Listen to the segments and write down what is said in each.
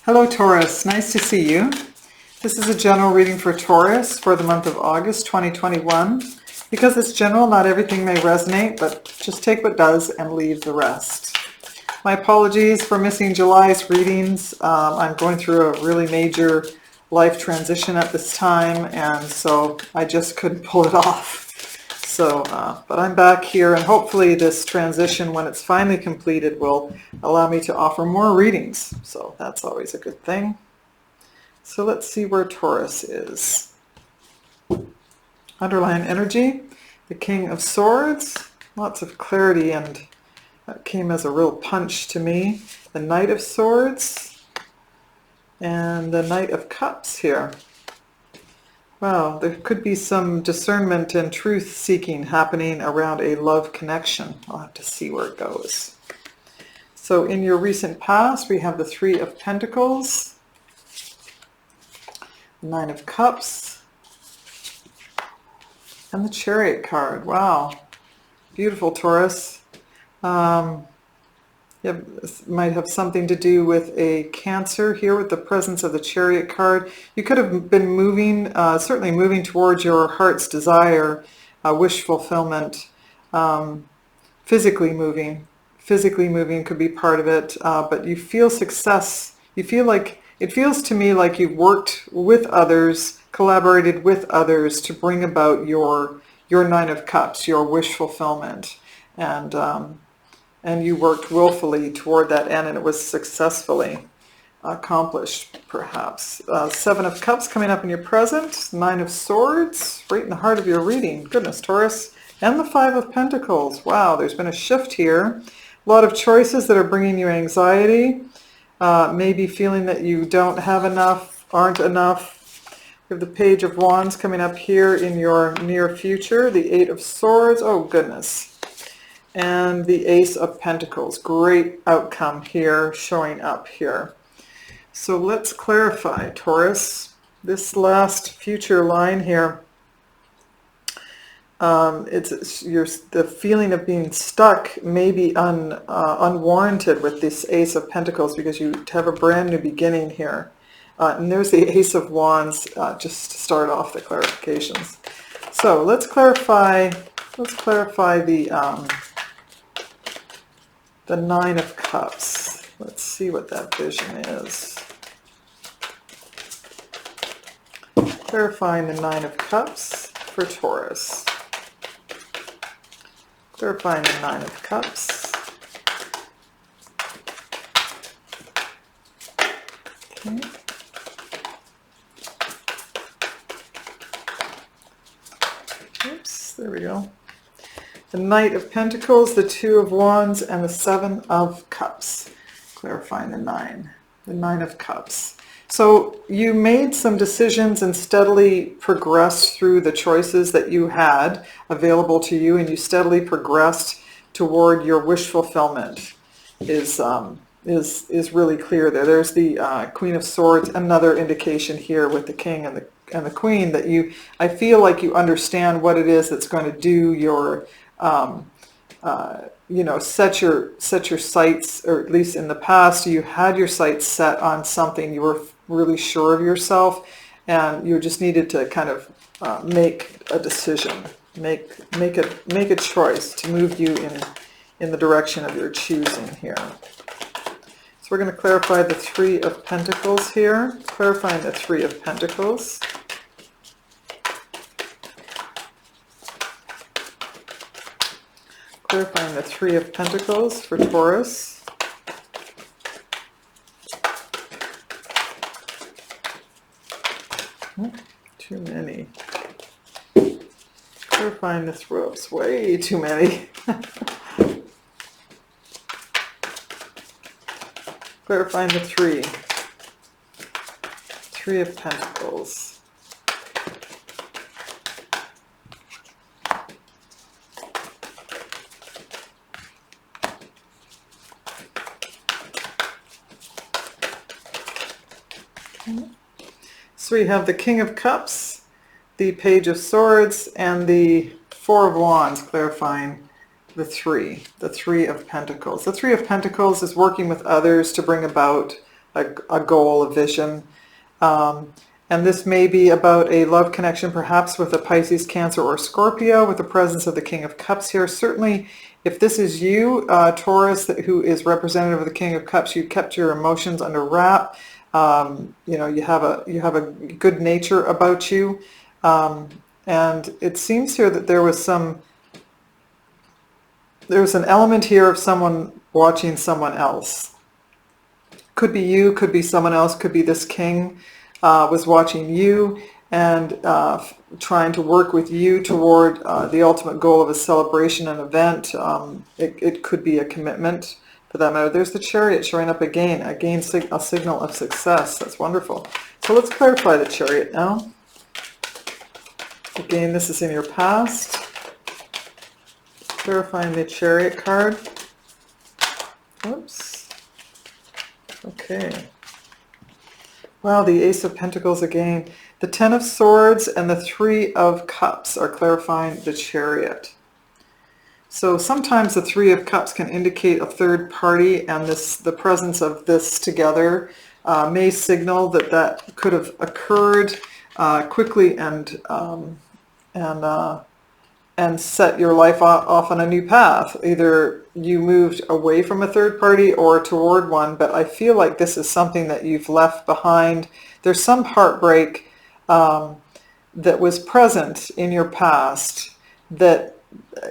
Hello Taurus, nice to see you. This is a general reading for Taurus for the month of August 2021. Because it's general, not everything may resonate, but just take what does and leave the rest. My apologies for missing July's readings. I'm going through a really major life transition at this time, and so I just couldn't pull it off. So, but I'm back here, and hopefully this transition, when it's finally completed, will allow me to offer more readings. So that's always a good thing. So let's see where Taurus is. Underlying energy, the King of Swords, lots of clarity, and that came as a real punch to me. The Knight of Swords and the Knight of Cups here. Wow, there could be some discernment and truth-seeking happening around a love connection. I'll have to see where it goes. So in your recent past, we have the Three of Pentacles, Nine of Cups, and the Chariot card. Wow, beautiful, Taurus. It might have something to do with a Cancer here with the presence of the Chariot card. You could have been moving, certainly moving towards your heart's desire, wish fulfillment, physically moving. Physically moving could be part of it, but you feel success. You feel like, it feels to me like you've worked with others, collaborated with others to bring about your Nine of Cups, your wish fulfillment. And you worked willfully toward that end, and it was successfully accomplished, perhaps. Seven of Cups coming up in your present. Nine of Swords, right in the heart of your reading. Goodness, Taurus. And the Five of Pentacles. Wow, there's been a shift here. A lot of choices that are bringing you anxiety. Maybe feeling that you don't have enough, aren't enough. We have the Page of Wands coming up here in your near future. The Eight of Swords. Oh, goodness. And the Ace of Pentacles. Great outcome here, showing up here. So let's clarify, Taurus. This last future line here, the feeling of being stuck may be unwarranted with this Ace of Pentacles, because you have a brand new beginning here. And there's the Ace of Wands, just to start off the clarifications. So let's clarify the Nine of Cups. Let's see what that vision is. Clarifying the Nine of Cups for Taurus. Clarifying the Nine of Cups. Okay. Oops, there we go. The Knight of Pentacles, the Two of Wands, and the Seven of Cups. Clarifying the Nine of Cups. So you made some decisions and steadily progressed through the choices that you had available to you, and you steadily progressed toward your wish fulfillment is really clear there. There's the Queen of Swords, another indication here with the King and the Queen that I feel like you understand what it is that's going to do your set your sights, or at least in the past you had your sights set on something. You were really sure of yourself, and you just needed to kind of make a decision, make a choice to move you in the direction of your choosing here. So we're going to clarify the Three of Pentacles here. Clarifying the Three of Pentacles. Clarifying the Three of Pentacles for Taurus. Too many. Clarifying the Throws. Way too many. Clarifying the Three of Pentacles. So we have the King of Cups, the Page of Swords, and the Four of Wands, clarifying the Three of Pentacles. The Three of Pentacles is working with others to bring about a goal, a vision. And this may be about a love connection, perhaps with a Pisces, Cancer, or Scorpio, with the presence of the King of Cups here. Certainly, if this is you, Taurus, who is representative of the King of Cups, you kept your emotions under wrap. You know, you have a good nature about you. And it seems here that there was an element here of someone watching someone else. Could be you, could be someone else, could be this king was watching you and trying to work with you toward the ultimate goal of a celebration, an event. It could be a commitment for that matter. There's the Chariot showing up again a signal of success. That's wonderful. So let's clarify the Chariot now. Again, this is in your past. Clarifying the Chariot card. Oops. Okay. Wow, the Ace of Pentacles again. The Ten of Swords and the Three of Cups are clarifying the Chariot. So sometimes the Three of Cups can indicate a third party, and the presence of this together may signal that could have occurred quickly and set your life off on a new path. Either you moved away from a third party or toward one, but I feel like this is something that you've left behind. There's some heartbreak that was present in your past, that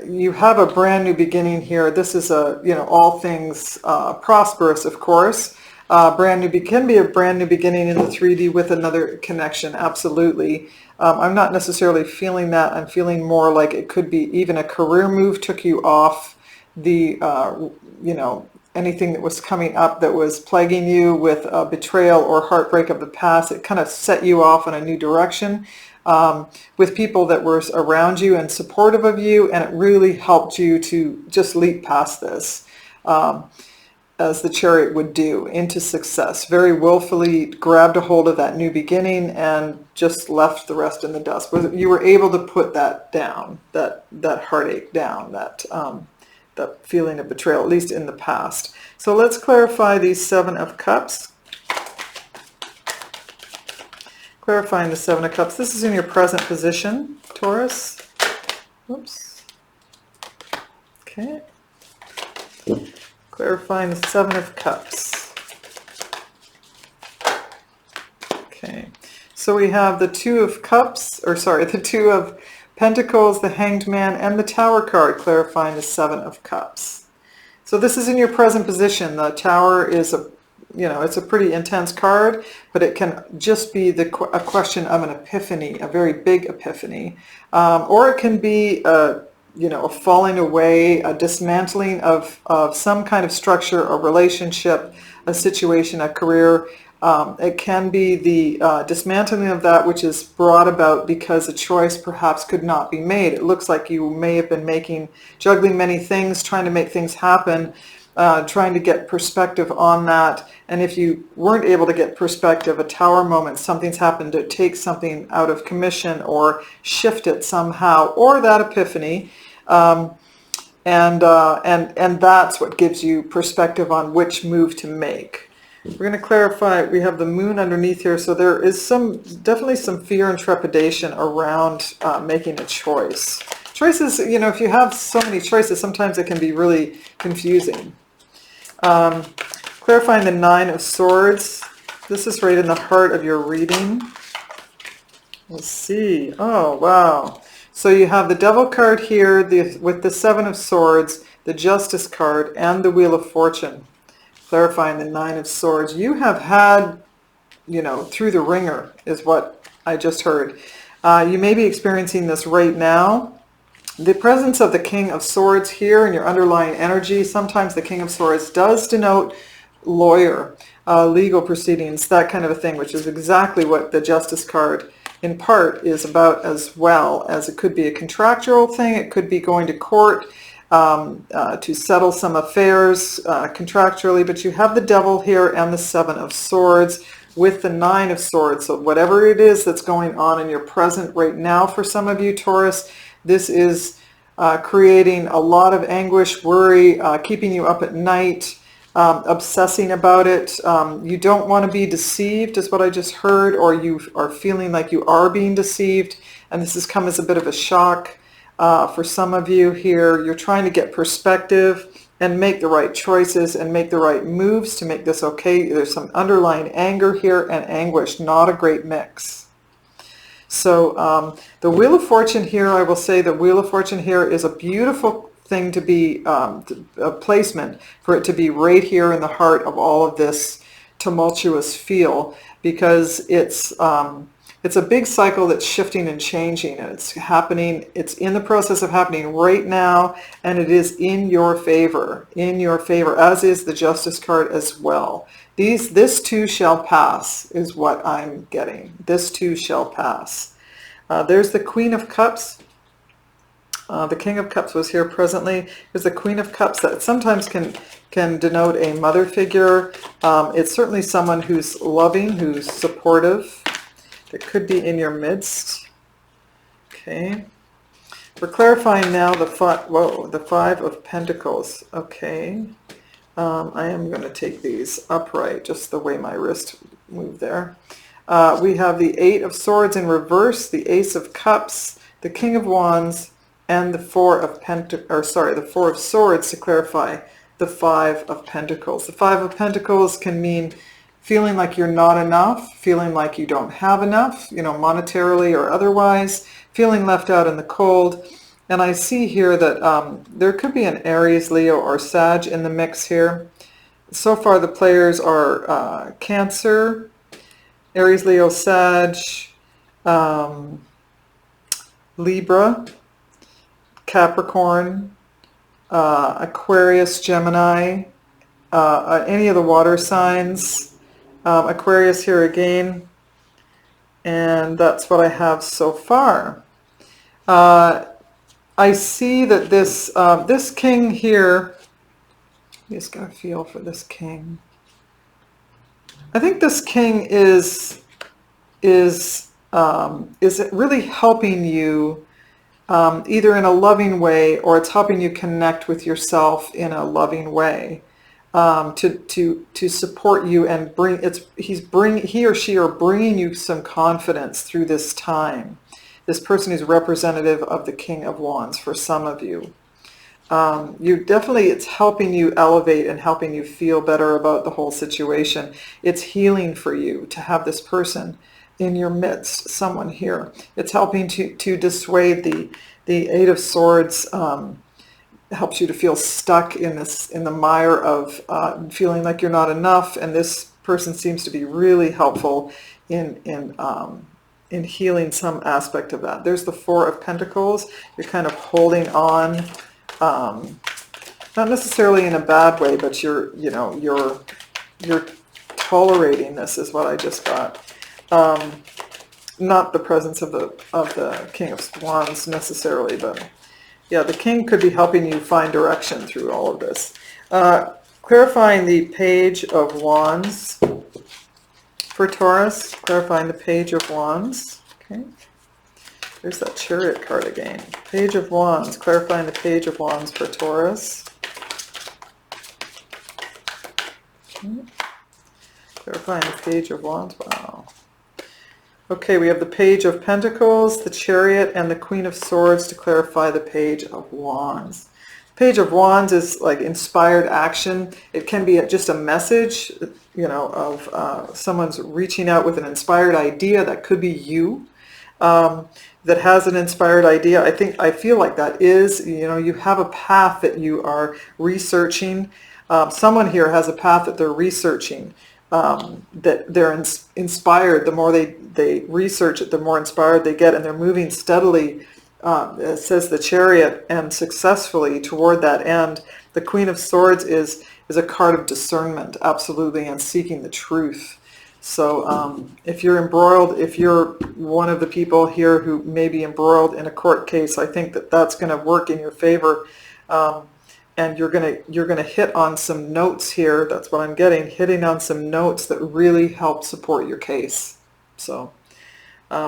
you have a brand new beginning here. This is all things prosperous, of course. Can be a brand new beginning in the 3D with another connection, absolutely. I'm not necessarily feeling that. I'm feeling more like it could be even a career move took you off the, anything that was coming up that was plaguing you with betrayal or heartbreak of the past. It kind of set you off in a new direction with people that were around you and supportive of you, and it really helped you to just leap past this. As the Chariot would do, into success. Very willfully grabbed a hold of that new beginning and just left the rest in the dust. You were able to put that down, that heartache down, that feeling of betrayal, at least in the past. So let's clarify these Seven of Cups. Clarifying the Seven of Cups. This is in your present position, Taurus. Oops. Okay. Clarifying the Seven of Cups. Okay, so we have the Two of Pentacles, the Hanged Man, and the Tower card, clarifying the Seven of Cups. So this is in your present position. The Tower is it's a pretty intense card, but it can just be a question of an epiphany, a very big epiphany, or it can be a falling away, a dismantling of some kind of structure, a relationship, a situation, a career. It can be the dismantling of that which is brought about because a choice perhaps could not be made. It looks like you may have been juggling many things, trying to make things happen, trying to get perspective on that. And if you weren't able to get perspective, a Tower moment, something's happened to take something out of commission or shift it somehow, or that epiphany. And that's what gives you perspective on which move to make. We're going to clarify, we have the Moon underneath here, so there is definitely some fear and trepidation around making a choice. Choices, if you have so many choices, sometimes it can be really confusing. Clarifying the Nine of Swords. This is right in the heart of your reading. Let's see. Oh, wow. So you have the Devil card here with the Seven of Swords, the Justice card, and the Wheel of Fortune. Clarifying the Nine of Swords. You have had, through the ringer is what I just heard. You may be experiencing this right now. The presence of the King of Swords here in your underlying energy. Sometimes the King of Swords does denote lawyer, legal proceedings, that kind of a thing, which is exactly what the Justice card in part is about, as well as it could be a contractual thing. It could be going to court to settle some affairs contractually, but you have the Devil here and the Seven of Swords with the Nine of Swords. So whatever it is that's going on in your present right now for some of you, Taurus, this is creating a lot of anguish, worry, keeping you up at night, obsessing about it. You don't want to be deceived is what I just heard, or you are feeling like you are being deceived, and this has come as a bit of a shock for some of you here. You're trying to get perspective and make the right choices and make the right moves to make this okay. There's some underlying anger here and anguish, not a great mix. So the Wheel of Fortune here, I will say the Wheel of Fortune here is a beautiful thing to be, a placement for it to be right here in the heart of all of this tumultuous feel, because it's a big cycle that's shifting and changing, and it's happening, it's in the process of happening right now, and it is in your favor, as is the Justice card as well. This too shall pass is what I'm getting. This too shall pass. There's the Queen of Cups. The King of Cups was here presently. There's the Queen of Cups that sometimes can denote a mother figure. It's certainly someone who's loving, who's supportive. That could be in your midst. Okay. We're clarifying now the Five of Pentacles. Okay. I am going to take these upright, just the way my wrist moved there. We have the Eight of Swords in reverse, the Ace of Cups, the King of Wands, and the Four of Swords to clarify the Five of Pentacles. The Five of Pentacles can mean feeling like you're not enough, feeling like you don't have enough, monetarily or otherwise, feeling left out in the cold. And I see here that there could be an Aries, Leo, or Sag in the mix here. So far the players are Cancer, Aries, Leo, Sag, Libra, Capricorn, Aquarius, Gemini, any of the water signs, Aquarius here again, and that's what I have so far. I see that this king here, I'm just going to feel for this king. I think this king is really helping you either in a loving way, or it's helping you connect with yourself in a loving way. To support you and he or she are bringing you some confidence through this time. This person is representative of the King of Wands for some of you. It's helping you elevate and helping you feel better about the whole situation. It's healing for you to have this person in your midst, someone here. It's helping to dissuade the Eight of Swords. Helps you to feel stuck in the mire of feeling like you're not enough, and this person seems to be really helpful in healing some aspect of that. There's the Four of Pentacles. You're kind of holding on, not necessarily in a bad way, but you're tolerating this is what I just got. Not the presence of the King of Wands necessarily, but yeah, the king could be helping you find direction through all of this. Clarifying the Page of Wands for Taurus. Clarifying the Page of Wands. Okay. There's that Chariot card again. Page of Wands. Clarifying the Page of Wands for Taurus. Okay. Clarifying the Page of Wands. Wow. Okay, we have the Page of Pentacles, the Chariot, and the Queen of Swords to clarify the Page of Wands. Page of Wands is like inspired action. It can be just a message, of someone's reaching out with an inspired idea. That could be you that has an inspired idea. I feel like that is, you have a path that you are researching. Someone here has a path that they're researching. That they're inspired. The more they research it, the more inspired they get, and they're moving steadily, it says the Chariot, and successfully toward that end. The Queen of Swords is a card of discernment, absolutely, and seeking the truth. So if you're embroiled, if you're one of the people here who may be embroiled in a court case, I think that's going to work in your favor. And you're gonna hit on some notes here. That's what I'm getting, hitting on some notes that really help support your case. So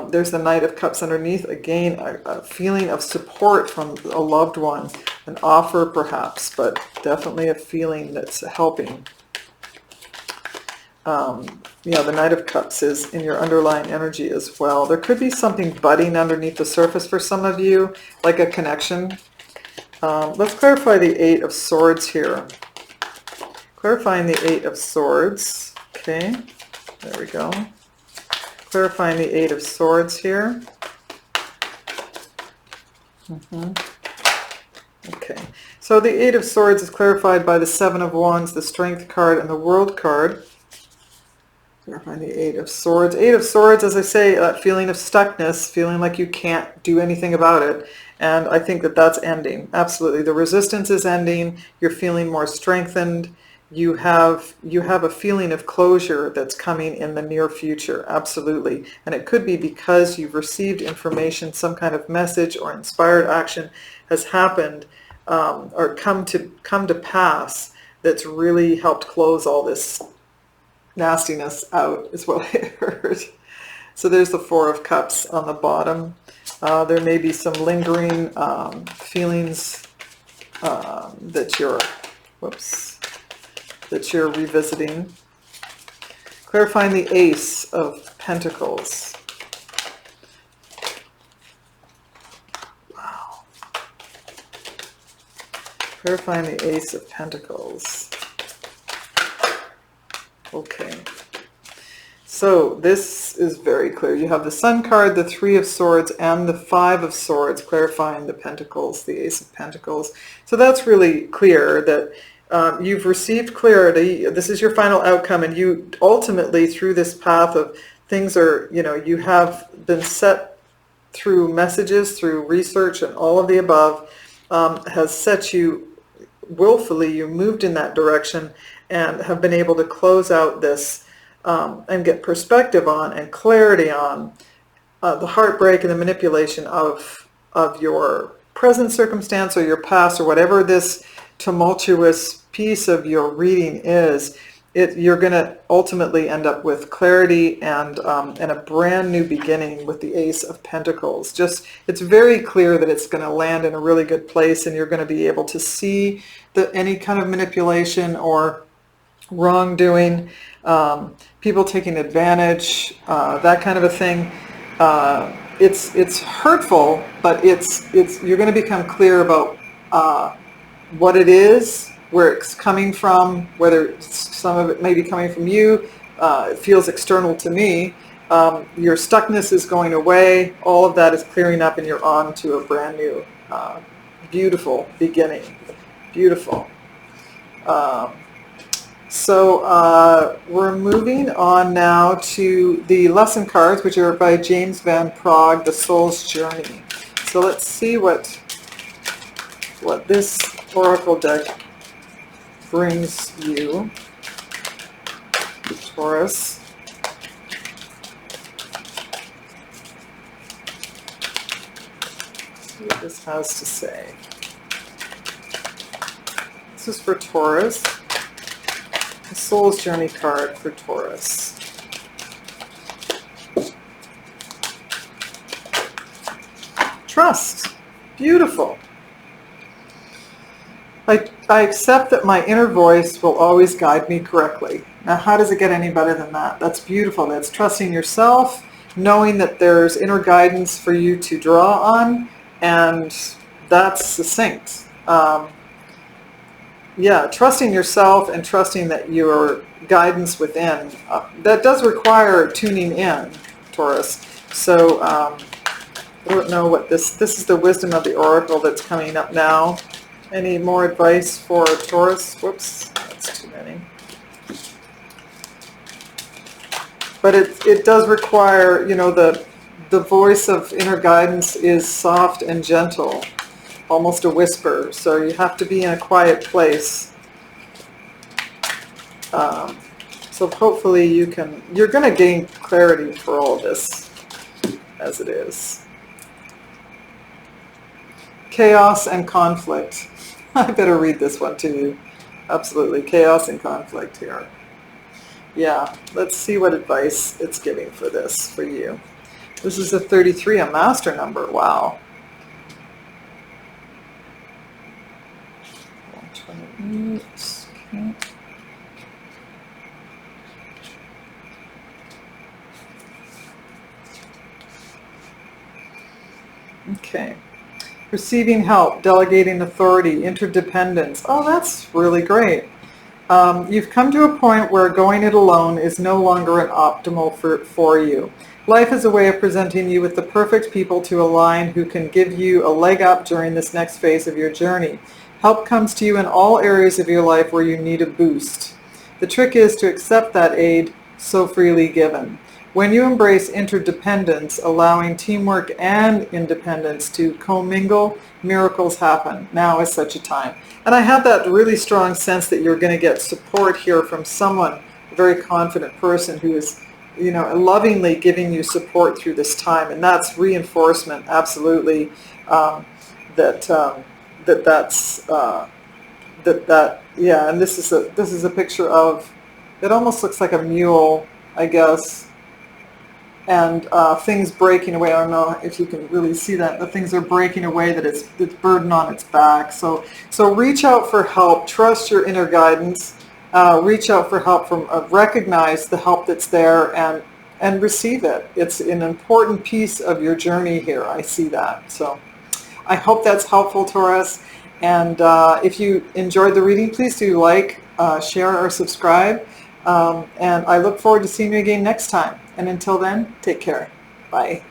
There's the Knight of Cups underneath. Again, a feeling of support from a loved one, an offer perhaps, but definitely a feeling that's helping. Yeah, the Knight of Cups is in your underlying energy as well. There could be something budding underneath the surface for some of you, like a connection. Let's clarify the Eight of Swords here. Clarifying the Eight of Swords. Okay, there we go. Clarifying the Eight of Swords here. Okay, so the Eight of Swords is clarified by the Seven of Wands, the Strength card, and the World card. Clarifying the Eight of Swords. Eight of Swords, as I say, that feeling of stuckness, feeling like you can't do anything about it. And I think that that's ending. Absolutely. The resistance is ending. You're feeling more strengthened. You have a feeling of closure that's coming in the near future. Absolutely. And it could be because you've received information, some kind of message or inspired action has happened or come to pass that's really helped close all this nastiness out, is what I heard. So there's the Four of Cups on the bottom. There may be some lingering feelings that you're revisiting. Clarifying the Ace of Pentacles. Wow. Clarifying the Ace of Pentacles. Okay, so this is very clear. You have the Sun card, the Three of Swords, and the Five of Swords, clarifying the Pentacles, the Ace of Pentacles. So that's really clear that you've received clarity. This is your final outcome, and you ultimately, through this path of things are, you have been set through messages, through research, and all of the above has set you willfully, you moved in that direction and have been able to close out this and get perspective on and clarity on the heartbreak and the manipulation of your present circumstance or your past or whatever this tumultuous piece of your reading is. You're going to ultimately end up with clarity and a brand new beginning with the Ace of Pentacles. It's very clear that it's going to land in a really good place, and you're going to be able to see any kind of manipulation or wrongdoing, people taking advantage, that kind of a thing. It's hurtful, but you're going to become clear about what it is, where it's coming from, whether some of it may be coming from you. It feels external to me. Your stuckness is going away. All of that is clearing up, and you're on to a brand new, beautiful beginning. Beautiful. So we're moving on now to the lesson cards, which are by James Van Praagh, The Soul's Journey. So let's see what this oracle deck brings you, Taurus. Let's see what this has to say. This is for Taurus. The Soul's Journey card for Taurus. Trust. Beautiful. I accept that my inner voice will always guide me correctly. Now, how does it get any better than that? That's beautiful. That's trusting yourself, knowing that there's inner guidance for you to draw on, and that's succinct. Yeah, trusting yourself and trusting that your guidance within, that does require tuning in, Taurus. So I don't know what this is the wisdom of the oracle that's coming up now. Any more advice for Taurus? Whoops, that's too many. But it does require, the voice of inner guidance is soft and gentle, almost a whisper. So you have to be in a quiet place. So hopefully you're going to gain clarity for all of this as it is. Chaos and conflict. I better read this one to you. Absolutely. Chaos and conflict here. Yeah, let's see what advice it's giving for this, for you. This is a 33, a master number. Wow. 128. Okay. Receiving help, delegating authority, interdependence. Oh, that's really great. You've come to a point where going it alone is no longer an optimal for you. Life is a way of presenting you with the perfect people to align who can give you a leg up during this next phase of your journey. Help comes to you in all areas of your life where you need a boost. The trick is to accept that aid so freely given. When you embrace interdependence, allowing teamwork and independence to commingle, miracles happen. Now is such a time. And I have that really strong sense that you're going to get support here from someone, a very confident person who is, lovingly giving you support through this time. And that's reinforcement, absolutely, that and this is a picture of, it almost looks like a mule, I guess, and things breaking away. I don't know if you can really see that. The things are breaking away, that it's burden on its back. So reach out for help. Trust your inner guidance. Reach out for help recognize the help that's there and receive it. It's an important piece of your journey here. I see that. So I hope that's helpful, Taurus. And if you enjoyed the reading, please do like, share, or subscribe. And I look forward to seeing you again next time. And until then, take care. Bye.